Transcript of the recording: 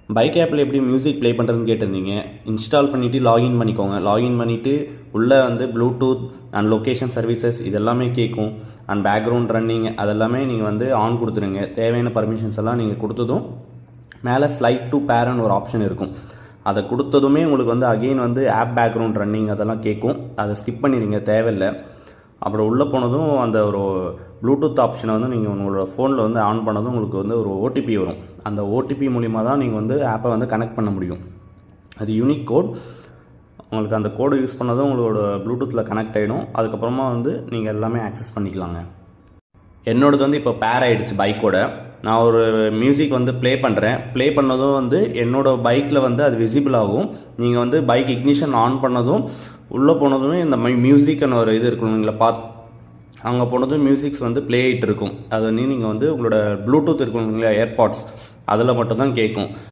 Bike ஆப்பில் எப்படி music play பண்ணுறதுன்னு கேட்டிருந்தீங்க. இன்ஸ்டால் பண்ணிவிட்டு லாகின் பண்ணிக்கோங்க. லாகின் பண்ணிவிட்டு உள்ளே வந்து ப்ளூடூத் அண்ட் லொக்கேஷன் சர்வீசஸ் இதெல்லாமே கேட்கும். அண்ட் பேக்ரவுண்ட் ரன்னிங் அதெல்லாமே நீங்கள் வந்து ஆன் கொடுத்துருங்க. தேவையான பர்மிஷன்ஸ் எல்லாம் நீங்கள் கொடுத்ததும் மேலே ஸ்லைட் டு பேர்னு ஒரு ஆப்ஷன் இருக்கும். அதை கொடுத்ததுமே உங்களுக்கு வந்து அகெயின் வந்து ஆப் பேக்ரவுண்ட் ரன்னிங் அதெல்லாம் கேட்கும். அதை ஸ்கிப் பண்ணிடுங்க, தேவையில்லை. அப்புறம் உள்ளே போனதும் அந்த ஒரு ப்ளூடூத் ஆப்ஷனை வந்து நீங்கள் உங்களோட ஃபோனில் வந்து ஆன் பண்ணதும் உங்களுக்கு வந்து ஒரு ஓடிபி வரும். அந்த ஓடிபி மூலிமா தான் நீங்கள் வந்து ஆப்பை வந்து கனெக்ட் பண்ண முடியும். அது யூனிக் கோட். உங்களுக்கு அந்த கோடு யூஸ் பண்ணதும் உங்களோட ப்ளூடூத்தில் கனெக்ட் ஆகிடும். அதுக்கப்புறமா வந்து நீங்கள் எல்லாமே ஆக்சஸ் பண்ணிக்கலாங்க. என்னோடது வந்து இப்போ பேர் ஆகிடுச்சு பைக்கோட. நான் ஒரு மியூசிக் வந்து ப்ளே பண்ணுறேன். ப்ளே பண்ணதும் வந்து என்னோடய பைக்கில் வந்து அது விசிபிள் ஆகும். நீங்கள் வந்து பைக் இக்னிஷன் ஆன் பண்ணதும் உள்ளே போனதுமே இந்த மியூசிக்னு ஒரு இது இருக்கும், நீங்களை அங்கே போனதும் மியூசிக்ஸ் வந்து ப்ளே ஆகிட்டு இருக்கும். அது வந்து நீங்கள் வந்து உங்களோட ப்ளூடூத் இருக்கும் இல்லைங்களா, ஏர்பாட்ஸ் அதில் மட்டும்தான் கேட்கும்.